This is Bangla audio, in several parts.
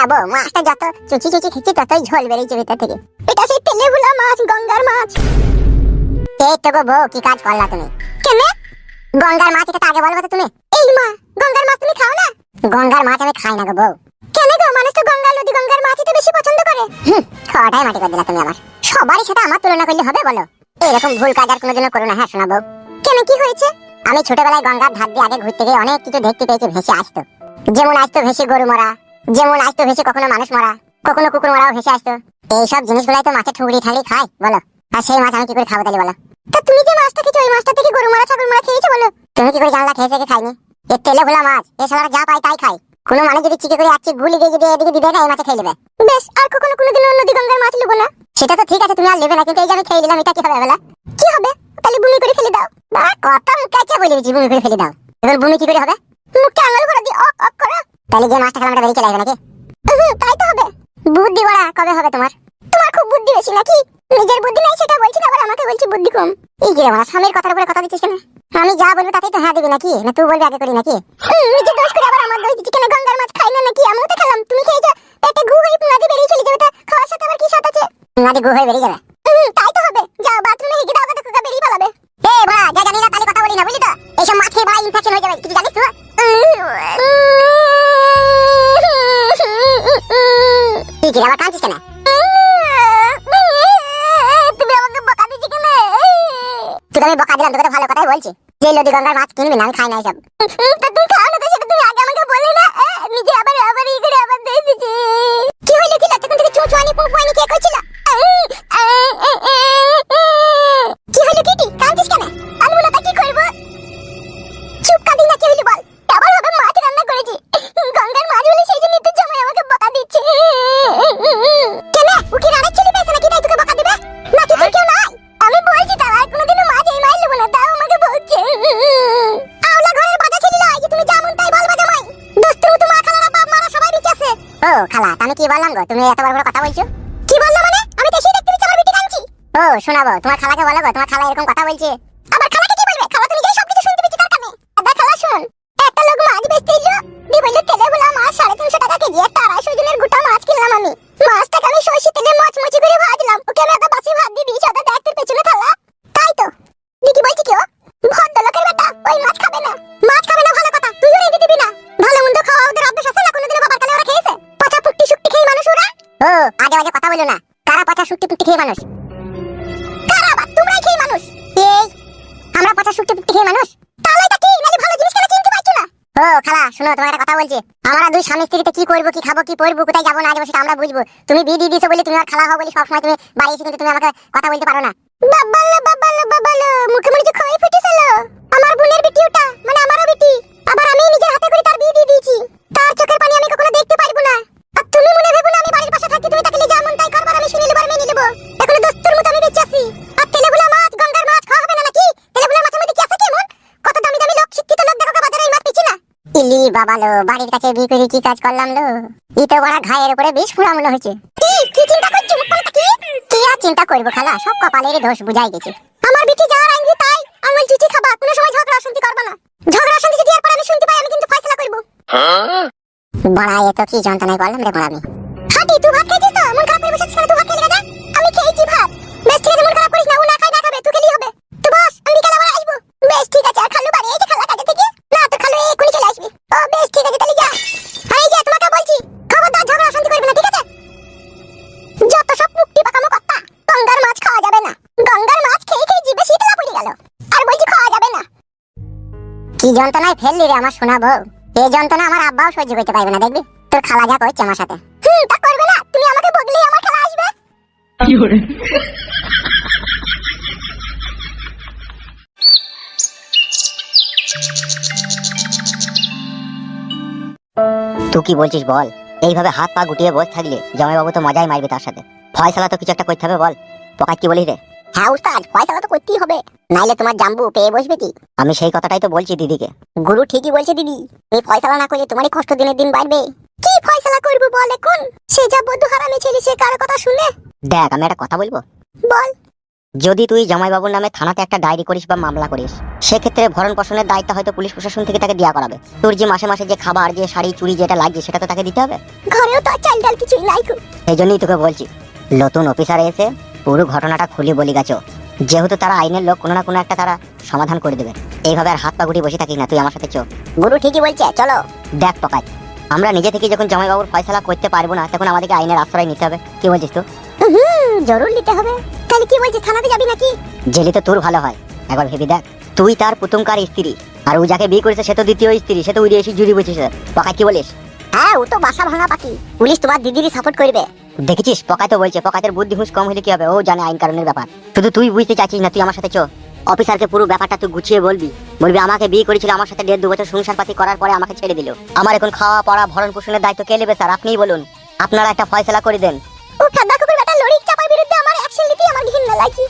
হ্যাঁ বউ, মাছটা যত চুচি চুচি খেয়েছি ততই ঝোল বেরিয়েছে ভিতর থেকে। এটা সেই তেলে ভুলা মাছ, গঙ্গার মাছ। এই তো গো বউ, কি কাজ করলা তুমি? কেন গঙ্গার মাছ? এটা আগে বলবো তো তুমি। এই মা, গঙ্গার মাছ তুমি খাও না? গঙ্গার মাছ আমি খাই না গো বউ। কেন গো? মানুষ তো গঙ্গা নদী গঙ্গার মাছই তো বেশি পছন্দ করে। খাওয়াটাই মাটি করে দিলা তুমি আমার। সবারই সাথে আমার তুলনা করলে হবে বলো? এরকম ভুল কাজ আর কোনোদিনও করো না, হ্যাঁ শোনা বউ। কেন, কি হয়েছে? আমি ছোটবেলায় গঙ্গার ধার দিয়ে আগে ঘুরতে গিয়ে অনেক কিছু দেখতে পেয়েছি ভেসে আসতো। যেমন আসতো ভেসে গরু মরা, যেমন আসতো ভেসে কখনো মানুষ মরা, কখনো কুকুর মরাও ভেসে আসতো। এইসব জিনিসগুলাই তো মাছের ঠুকরি ঠাকরি খায় বলো? আর সেই মাছ আমি কি করে খাবো তাহলে বলো? তা তুমি যে মাছটা খেয়েছো, ওই মাছটা থেকে গরু মারা ছাগল মারা খেয়েছো বলো? তুমি কি করে জানলা খেয়েছে কি খাইনি? এ তেলে ভোলা মাছ, এ শালারা যা পায় তাই খায়। কোনো মানুষ যদি চিকে করে আচ্ছি গুলি দিয়ে যদি এদিকে দিবে না, এই মাছে খেয়ে নেবে। বেশ, আর কখনো কোনোদিন নদী গঙ্গার মাছ নেবো না। সেটা তো ঠিক আছে, তুমি আর নেবে না, কিন্তু এই যে আমি খেয়ে নিলাম, এটা কি হবে বলা? কি হবে? তাহলে বমি করে ফেলে দাও। বা কথা মুখে আছে বলে দিচ্ছি, বমি করে ফেলে দাও। এবার বমি কি করে হবে? মুখে আঙুল ভরে দিয়ে অক অক করো। তাহলে যে মাছটা খেলাম বেরিয়ে চলে আসবে নাকি? তাই তো হবে। বুদ্ধি বড়া কবে হবে তোমার? তোমার খুব বুদ্ধি বেশি নাকি? নিজের বুদ্ধি নাই সেটা বলছি, আবার আমাকে বলছি বুদ্ধি কম। এই যে আমার স্বামীর কথার উপরে কথা দিচ্ছিস কেন? আমি যা বলবো তাতেই তো হ্যাঁ দিবি নাকি? না তুই বলবি আগে করি নাকি? নিজে দোষ করে আবার আমার দোষ দিচ্ছি কেন? গঙ্গার মাছ খাই না নাকি? আমিও তো খেলাম, তুমি খেয়েছো। পেটে গু হয়ে পুনাদি বেরিয়ে চলে যাবে, তা খাওয়ার সাথে আবার কি সাথ আছে? পুনাদি গু হয়ে বেরিয়ে যাবে? তাই তো হবে। যাও বাথরুমে হেগে দাও, তো কুকা বেরিয়ে পালাবে। এ বড়া, যা জানি না তাহলে কথা বলি না, বুঝলি তো? এইসব মাছ খেয়ে বড়া ইনফেকশন হয়ে যাবে, কিছু জানিস তো? কি আবার কাঁদছিস কেন? তুমি আমাকে বকা দিচ্ছ কেন? তোকে আমি বকা দিলাম, তোকে তো ভালো কথাই বলছি। যে নদী গঙ্গার মাছ কিনবি না, আমি খাই না এসব। তা তুমি খাও না তো, সেটা তুমি আগে আমাকে বললে না। নিজে আবার ই করে আবার দিয়ে দিচ্ছি। কি হইলো? কি তখন থেকে চুচুয়ানি পুপুয়ানি কে কইছিল? কি হইলো? কিটি কাঁদছিস কেন? আনবো না তা কি করবো? চুপ, কাঁদি না, কি হইলো বল? আবার হবে মাছ রান্না করেছি, গঙ্গার মাছ বলে, সেই জন্য তো জামাই আমাকে বকা দিচ্ছে। কেন? ও কি রাড়া ছেলে পেয়েছে নাকি তাই তোকে বকা দিবে? নাকি তোর কেউ নাই? আমি বলছি তাও আর কোনোদিনও মাছ এই মাছ নেবো না, তাও আমাকে বলছে। আওলা ঘরের বাজা ছেলে নয় যে তুমি যেমন তাই বলবা জামাই। দোস্তের মতো মা খালারা বাপ মারা সবাই বেঁচে আছে। ও খালা, আমি কি বললাম গো? তুমি এত বড় বড় কথা বলছো। কি বললাম মানে? আমি তো সেই দেখতে আমার বিটি কাঁদছি। ও শোনাবো, তোমার খালাকে বলো গো, তোমার খালা এরকম কথা বলছে। আবার খালাকে কি বলবে? খালা তো নিজেই সবকিছু শুনতে পেয়েছে তার কানে। আবার খালা শোন, একটা লোক মাছ বেচতে এলো, দিয়ে বললো তেলে ভোলা মাছ 350 টাকা কেজি। একটা 250 জনের গোটা মাছ কিনলাম আমি। মাছটাকে আমি সরষে তেলে মচমচি করে ভাজলাম, ওকে আমি একটা বাসি ভাত দিয়ে দিয়েছি, ওটা দেখতে পেছনে খালা। তাই তো দিদি বলছি কি, ও ভদ্রলোকের বেটা ওই মাছ খাবে না। মাছ খাবে না ভালো কথা, তুইও রেঁধে দিবি না। ভালো মন্দ খাওয়া ওদের অভ্যাস আছে না? কোনোদিনও বাবার কালে ওরা খেয়েছে? পচা পুট্টি শুক্তি খেয়ে মানুষ ওরা। ও আজে বাজে কথা বলো না। কারা পচা শুক্তি পুট্টি খেয়ে মানুষ? কারা? আবার তোমরাই খেয়ে মানুষ। এই আমরা পচা শুক্তি পুট্টি খেয়ে মানুষ? তাহলে এটা কি? নালে ভালো জিনিস কেন চিনতে পারছো না? ও খালা শোনো, তোমার একটা কথা বলছি। আমরা দুই স্বামী স্ত্রীতে কি করবো, কি খাবো, কি পরবো, কোথায় যাবো না যাবো সেটা আমরা বুঝবো। তুমি বিয়ে দিয়ে দিয়েছো বলে তুমি আর খালা হও বলে সবসময় তুমি বাড়ি এসে কিন্তু তুমি আমাকে কথা বলতে পারো না। বাবালো বাবালো বাবালো, মুখে মনে হচ্ছে খই ফুটেছিল। আমার বোনের বেটি ওটা, মানে আমারও বেটি। আবার আমি নিজের হাতে করে তার বিয়ে দিয়ে দিয়েছি। তার চোখের পানি আমি কখনো দেখতে পারবো না। আর তুমি মনে ভেবো না আমি বাড়ির পাশে থাকি, তুমি তাকে নিয়ে যেমন তাই করবার আমি শুনে নেবো আর মেনে নেবো। এখনো দস্তুর মতো আমি বেঁচে আছি। আর তেলেগুলা মাছ, গঙ্গার মাছ খাওয়া হবে না নাকি? তেলেগুলা মাছের মধ্যে কি আছে কেমন? কত দামি দামি লোক, শিক্ষিত লোক দেখো বাজারে এই মাছ পিছি না। ইলি বাবালো, বাড়ির কাছে বিয়ে করে কি কাজ করলাম লো? ই তো বড় ঘায়ের উপরে বিষ ফুড়া মনে হয়েছে। কি চিন্তা করছো? মুখ পাল্টা কি আর চিন্তা করবো খালা, সব কপালের দোষ বুঝাই গেছে। আমার বিটি যা আইনজি তাই আঙুল চুচি খাবা, কোনো সময় ঝগড়া অশান্তি করবা না। ঝগড়া অশান্তি যদি এরপর আমি শুনতে পাই, আমি কিন্তু ফয়সালা করব। বড়া এ তো কি যন্ত্রণায় বললাম রে বড়া আমি। হাঁটি, তুই ভাত খেয়েছিস তো? মন খারাপ করে বসেছিস কেন? তুই ভাত খেয়ে যা। আমি খেয়েছি ভাত। বেশ ঠিক আছে, মন খারাপ করিস না, ও না খাই না খাবে, তুই খেলেই হবে। তো বস, আমি বিকালে আবার আসবো। বেশ ঠিক আছে। আর খালু বাড়ি এই যে খালা কাজে থেকে? না তো, খালু এখনই চলে আসবে। ও বেশ ঠিক আছে, তাহলে যা। আর এই যে তোমাকে বলছি, খবরদার ঝগড়া অশান্তি করবে না, ঠিক আছে? যত সব মুক্তি পাকামো কথা। গঙ্গার মাছ খাওয়া যাবে না। গঙ্গার মাছ খেয়ে খেয়ে জিভে শীতলা পড়ে গেল, আর বলছি খাওয়া যাবে না। কি যন্ত্রণায় ফেললি রে আমার সোনা বউ। এই যন্ত্রণা আমার আব্বাও সহ্য করতে পারবে না, দেখবি তোর খালা যা করছে আমার সাথে। তা করবে না, তুমি আমাকে বললেই আমার খালা আসবে। কি করে? তুই কি বলছিস বল? এইভাবে হাত পা গুটিয়ে বসে থাকলে জামাইবাবু তো মজাই মারবে তার সাথে। ফয়সালা তো কিছু একটা করতে হবে, বল পোকা কি বলিস রে? হ্যাঁ উস্তাদ, ফয়সালা তো করতেই হবে, নাইলে তোমার জাম্বু পেয়ে বসবে কি? আমি সেই কথাটাই তো বলছি দিদিকে। গুরু ঠিকই বলছে দিদি, এই ফয়সালা না করলে তোমারই কষ্ট দিনের দিন বাড়বে। কি ফয়সালা করবো বল এখন? সে যা বদ্ধ হারামি ছেলে, সে কারো কথা শুনে? দেখ আমি একটা কথা বলবো। বল। যদি তুই জামাইবাবুর নামে থানাতে একটা ডায়েরি করিস বা মামলা করিস, সেক্ষেত্রে ভরণ পোষণের দায়িত্ব হয়তো পুলিশ প্রশাসন থেকে তাকে দেওয়া করাবে। তোর যে মাসে মাসে যে খাবার, যে শাড়ি চুড়ি যেটা লাগছে সেটা তো তাকে দিতে হবে। ঘরেও তো আর চাল ডাল কিছুই নাই গো। এই জন্যই তোকে বলছি, নতুন অফিসার এসে পুরো ঘটনাটা খুলে বলি গেছো। যেহেতু তারা আইনের লোক, কোনো না কোনো একটা তারা সমাধান করে দেবে। এইভাবে আর হাত পা গুটিয়ে বসে থাকিস না, তুই আমার সাথে চো। গুরু ঠিকই বলছে, চলো। দেখ পকাই, আমরা নিজে থেকে যখন জামাইবাবুর ফয়সালা করতে পারবো না, তখন আমাদেরকে আইনের আশ্রয় নিতে হবে। কি বলছিস তো? জরুর নিতে হবে। তাহলে কি বলছিস, থানাতে যাবি নাকি? জেলে তো তোর ভালো হয়, একবার ভেবে দেখ। তুই তার প্রথমকার স্ত্রী, আর ও যাকে বিয়ে করেছে সে তো দ্বিতীয় স্ত্রী, সে তো উড়ে এসে জুড়ি বুঝিস। পকাই কি বলিস? হ্যাঁ, ও তো বাসা ভাঙা পাখি। পুলিশ তোমার দিদিরই সাপোর্ট করবে। দেখেছিস, পকাই তো বলছে, পকাইতের বুদ্ধি হুঁশ কম হলে কি হবে, ও জানে আইন কানুনের ব্যাপার। শুধু তুই বুঝতে চাচ্ছিস না, তুই আমার সাথে চো। অফিসারকে পুরো ব্যাপারটা তুই গুছিয়ে বলবি। আমাকে বিয়ে করেছিল, আমার সাথে 1.5-2 বছর সংসার পাতি করার পরে আমাকে ছেড়ে দিল। আমার এখন খাওয়া পড়া ভরণ পোষণের দায়িত্ব কে নেবে স্যার? আপনিই বলুন, আপনারা একটা ফয়সালা করে দেন। ও ঠাডা কুকুর বেটা, লড়িক চাপার বিরুদ্ধে আমার অ্যাকশন নিতে আমার ঘৃণা লাগছে।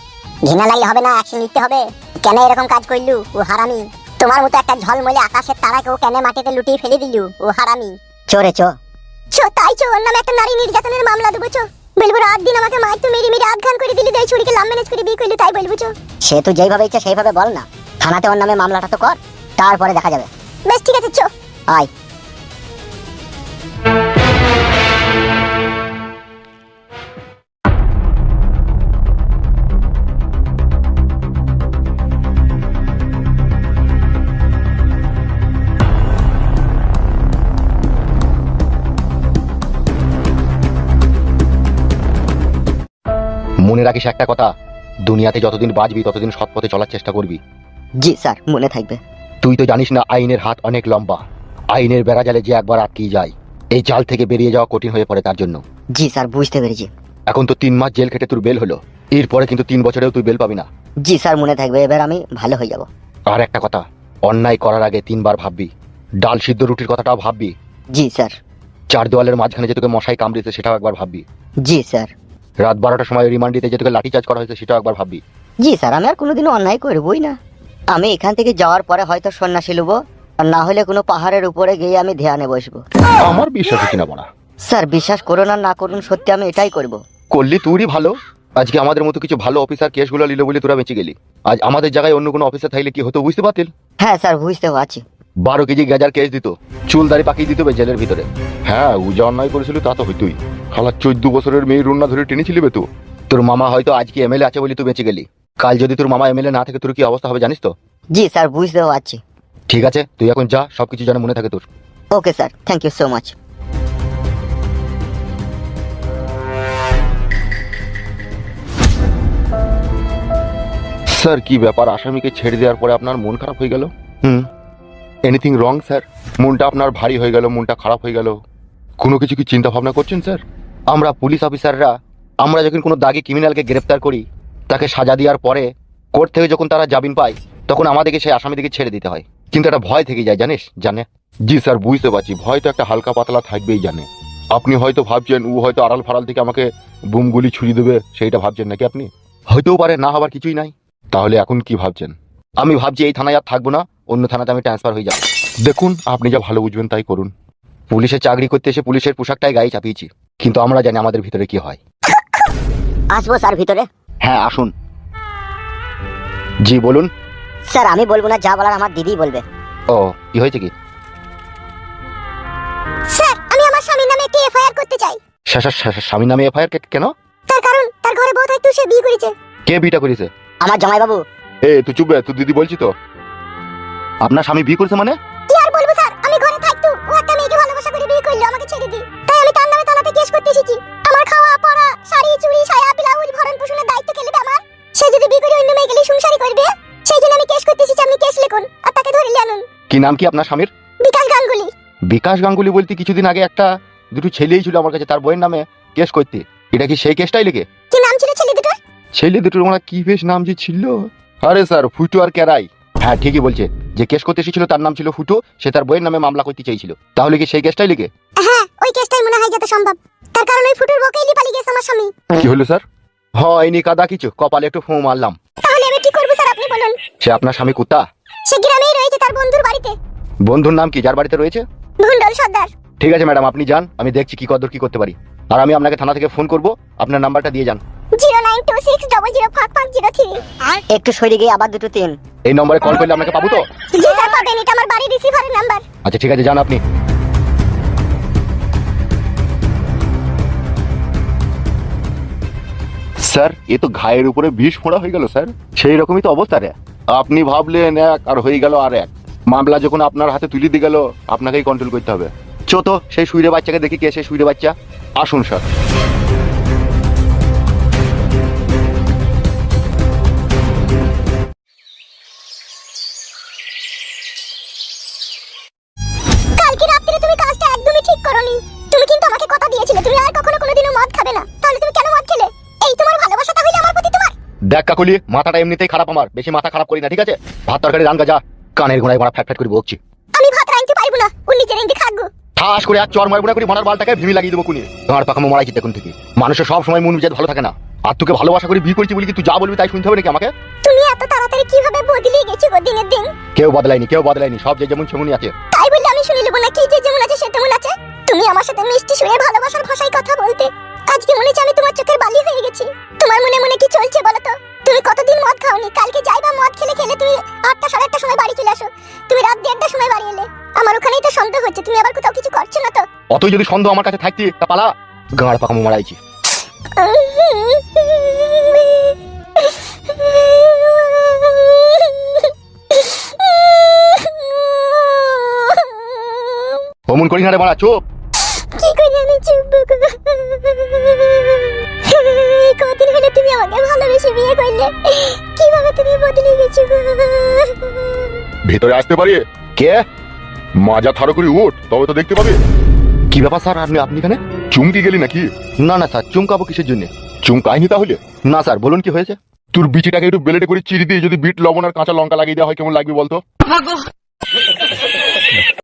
ঘৃণা লাগলে হবে না, অ্যাকশন নিতে হবে। কেন এরকম কাজ করলু ও হারামি? তোমার মতো একটা ঝলমলে আকাশের তারাকে ও কেন মাটিতে লুটিয়ে ফেলে দিলু ও হারামি? চোরে চো চো, তাই চো, ওর নামে একটা নারী নির্যাতনের মামলা দেবো। চো, বলবো রাত দিন আমাকে মার তো মেরে মেরে আধখান করে দিলি, দেয় ছুরিকে লাম ম্যানেজ করে বিয়ে করলু, তাই বলবো। চো, সে তো যেইভাবে ইচ্ছা সেইভাবে বল না। থানাতে ওর নামে মামলাটা তো কর, তারপরে দেখা যাবে। বেশ ঠিক আছে, চো। আয়। মনে রাখিস একটা কথা, দুনিয়াতে যতদিন বাঁচবি ততদিন সৎ পথে চলার চেষ্টা করবি। জি স্যার, মনে থাকবে। তুই তো জানিস না আইনের হাত অনেক লম্বা। আইনের বেড়া জালে যে একবার আটকে যায়, এই জাল থেকে বেরিয়ে যাওয়া কঠিন হয়ে পড়ে তার জন্য। জি স্যার, বুঝতে পেরেছি। এখন তো 3 মাস জেল খেটে তোর বেল হলো, এরপরে কিন্তু 3 বছরেও তুই বেল পাবি না। জি স্যার, মনে থাকবে। এবার আমি ভালো হয়ে যাব। আর একটা কথা, অন্যায় করার আগে 3 বার ভাববি। ডাল সিদ্ধ রুটির কথাটাও ভাববি। জি স্যার। 4 দেওয়ালের মাঝখানে যে তোকে মশাই কামড়েছে সেটাও একবার ভাববি। জি স্যার। রাত 12টার সময় রিমান্ডিতে যে তোকে লাঠিচার্জ করা হয়েছে সেটাও একবার ভাববি। জি স্যার, আমি আর কোনোদিনও অন্যায় করবই না। আমি এখান থেকে যাওয়ার পরে হয়তো সন্ন্যাসী লুবো, আর না হলে কোনো পাহাড়ের উপরে গিয়ে আমি ধ্যানে বসবো। আমার বিশ্বাস হচ্ছে না বড়া। স্যার, বিশ্বাস করুন আর না করুন, সত্যি আমি এটাই করব। করলি তুই ভালো। আজকে আমাদের মতো কিছু ভালো অফিসার কেসগুলো নিল বলে তোরা বেঁচে গেলি। আজ আমাদের জায়গায় অন্য কোনো অফিসার থাকলে কি হতো বুঝতে পারতিল? হ্যাঁ স্যার, বুঝতে পারছি। 12 কেজি গাঁজার কেস দিত, চুল দাড়ি পাকিয়ে দিত জেলের ভিতরে। হ্যাঁ, ও যা অন্যায় করেছিল তা তো হইতই। খালা 14 বছরের মেয়ে রুন্না ধরে টেনেছিলি বে তো। তোর মামা হয়তো আজকে এমএলএ আছে বলে তুই বেঁচে গেলি। কাল যদি তোর মামা এমএলএ না থাকে তোর কি অবস্থা হবে জানিস তো? জি স্যার, বুঝতে পারছি। ঠিক আছে, তুই এখন যা, সবকিছু যেন মনে থাকে তোর। Okay sir, thank you so much. Sir, কি ব্যাপার, আসামিকে ছেড়ে দেওয়ার পরে আপনার মন খারাপ হয়ে গেল? Anything wrong sir? মনটা আপনার ভারী হয়ে গেল, মনটা খারাপ হয়ে গেল? কোনো কিছু কি চিন্তা ভাবনা করছেন স্যার? আমরা পুলিশ অফিসাররা, আমরা যখন কোনো দাগি ক্রিমিনালকে গ্রেপ্তার করি, তাকে সাজা দেওয়ার পরে কোর্ট থেকে যখন তারা জামিন পায়, তখন আমাদেরকে সেই আসামিদেরকে ছেড়ে দিতে হয়। কিন্তু একটা ভয় থেকে যায়, জানিস? জানে? জি স্যার, বুঝতে পারছি। ভয় তো একটা হালকা পাতলা থাকবেই, জানে। আপনি হয়তো ভাবছেন ও হয়তো আড়াল ফাড়াল থেকে আমাকে বুমগুলি ছুরি দেবে, সেইটা ভাবছেন নাকি আপনি? হয়তেও পারে, না হবার কিছুই নাই। তাহলে এখন কি ভাবছেন? আমি ভাবছি এই থানায় আর থাকবো না, অন্য থানাতে আমি ট্রান্সফার হয়ে যাবো। দেখুন, আপনি যা ভালো বুঝবেন তাই করুন। পুলিশে চাকরি করতে এসে পুলিশের পোশাকটাই গায়ে চাপিয়েছি, কিন্তু আমরা জানি আমাদের ভিতরে কি হয়। আসবো স্যার ভিতরে? হ্যাঁ, আসুন। জি বলুন। স্যার, আমি বলবো না, যা বলার আমার দিদি বলবে। ও, কি হয়েছে কি? স্যার, আমি আমার স্বামীর নামে একটি এফআইআর করতে চাই। স্বামী নামে এফআইআর কেন? তার কারণ তার ঘরে বউ থাকতে সে বিয়ে করেছে। কে বিটা করেছে? আমার জামাইবাবু। তুই চুপ বে, তুই দিদি বলছি তো। আপনার স্বামী বিয়ে করেছে মানে? কি আর বলবো স্যার, আমি ঘরে থাকতো ও একটা মেয়েকে ভালোবাসা করে বিয়ে করলো, আমাকে ছেড়ে দি। তাই আমি তার নামে থানাতে কেস করতে এসেছি। আমার খাওয়া পড়া, শাড়ি চুড়ি সায়া ব্লাউজ ভরণ পোষণের দায়িত্ব কে নেবে আমার? সে যদি বিয়ে করে অন্য মেয়ে গেলে সংসারই করবে, সেই জন্য আমি কেস করতে এসেছি। আপনি কেস লিখুন আর তাকে ধরে নিয়ে আনুন। কি নাম কি আপনার স্বামীর? বিকাশ গাঙ্গুলি। বিকাশ গাঙ্গুলি বলতে কিছুদিন আগে একটা দুটো ছেলেই ছিল আমার কাছে, তার বইয়ের নামে কেস করতে। এটা কি সেই কেসটাই লিখে? কি নাম ছিল ছেলে দুটোর? ছেলে দুটোর মানে কি বেশ নাম যে ছিল। আরে স্যার, ফুটু আর কেরাই। হ্যাঁ, ঠিকই বলছে। যে কেস করতে এসেছিল তার নাম ছিল ফুটু, সে তার বইয়ের নামে মামলা করতে চাইছিল। তাহলে কি সেই কেসটাই লিখে? হ্যাঁ, ওই কেসটাই মনে হয় যত সম্ভব। তার কারণ ওই ফুটুর বউকে এলি পালিয়ে গেছে আমার স্বামী। কি হলো স্যার? হয়নি কাদা কিছু, কপালে একটু ফোঁ মারলাম। তাহলে আমি কি করব স্যার, আপনি বলুন। সে আপনার স্বামী কুত্তা? সে গ্রামেই রয়েছে তার বন্ধুর বাড়িতে। বন্ধুর নাম কি যার বাড়িতে রয়েছে? ভুন্ডল সর্দার। ঠিক আছে ম্যাডাম, আপনি যান, আমি দেখছি কি কদর কি করতে পারি। আর আমি আপনাকে থানা থেকে ফোন করব, আপনার নাম্বারটা দিয়ে যান। 09 7926005503। একটু সরে গিয়ে আবার দুটো 3। এই নম্বরে কল করলে আপনাকে পাবো তো? জি স্যার পাবেন, এটা আমার বাড়ির রিসিভারের নাম্বার। আচ্ছা ঠিক আছে, যান আপনি। স্যার এ তো ঘায়ের উপরে বিষ ফোঁড়া হয়ে গেল স্যার, সেই রকমই তো অবস্থা রে। আপনি ভাবলেন এক আর হয়ে গেল আর এক। মামলা যখন আপনার হাতে তুলে দিয়ে গেল, আপনাকেই কন্ট্রোল করতে হবে। চো তো সেই সুইরে বাচ্চাকে দেখি কে সেই সুইরে বাচ্চা। আসুন স্যার। কালকে রাত্রে তুমি কাজটা একদমই ঠিক করোনি। তুমি কিন্তু আমাকে কথা দিয়েছিলে তুমি আর কখনো কোনোদিনও মদ খাবে না, তাহলে তুমি কেন মদ খেলে? এই তোমার ভালোবাসা তাহলে আমার প্রতি তোমার? দেখ কাকুলি, মাথাটা এমনিতেই খারাপ আমার, বেশি মাথা খারাপ করি না ঠিক আছে? ভাত তরকারি রান্না যা, কানের গোড়ায় গোড়া ফ্যাট ফ্যাট করে বকছি। আমি ভাত রাঁধতে পারবো না, ও নিজে রেঁধে খাগো। ঠাস করে এক চর মারবো না করে মনার বালটাকে ভিমি লাগিয়ে দেবো কুনি। গাঁড় পাকামো মারাইছি দেখুন থেকে। মানুষের সব সময় মন মেজাজ ভালো থাকে না। আর তোকে ভালোবাসা করে বিয়ে করেছি বলি কি তুই যা বলবি তাই শুনতে হবে নাকি আমাকে? তুমি এত তাড়াতাড়ি কিভাবে বদলে গেছো গো দিনের দিন? কেউ বদলায়নি, কেউ বদলায়নি, সব যে যেমন সেমনই আছে। তাই বললে আমি শুনে নেবো না কি যে যেমন আছে সে তেমন আছে? তুমি আমার সাথে মিষ্টি শুয়ে ভালোবাসার ভাষায় কথা বলতে, আজকে মনে হচ্ছে আমি তোমার চোখের বালি হয়ে গেছি। তোমার মনে মনে কি চলছে বলো তো? তুমি কতদিন মদ খাওনি, কালকে যাইবা মদ খেলে খেলে তুমি 8টা 8:30 সময় বাড়ি চলে আসো, তুমি রাত 1:30টার সময় বাড়ি এলে। আমার ওখানেই তো সন্দেহ হচ্ছে, তুমি আবার কোথাও কিছু করছো না তো? অতই যদি সন্দেহ আমার কাছে থাকতি তা পালা, গাঁড় পাকামো মারাইছি। অমন করি না রে মারা, চুপ। কি করে আমি চুপ গো? কতদিন হলো তুমি আমাকে ভালোবেসে বিয়ে করলে, কিভাবে তুমি বদলে গেছো গো? ভেতরে আসতে পারি? কে? মাজা থারো করে উঠ, তবে তো দেখতে পাবে। কি ব্যাপার স্যার, আপনি এখানে চুমকি গেলি নাকি? না না স্যার, চুমকাবো কিসের জন্য? চুমকাইনি তাহলে? না স্যার, বলুন কি হয়েছে? তোর বিচিটাকে একটু বেলেটে করে চিড়ি দিয়ে যদি বিট লবণ আর কাঁচা লঙ্কা লাগিয়ে দেওয়া হয় কেমন লাগবে বলতো?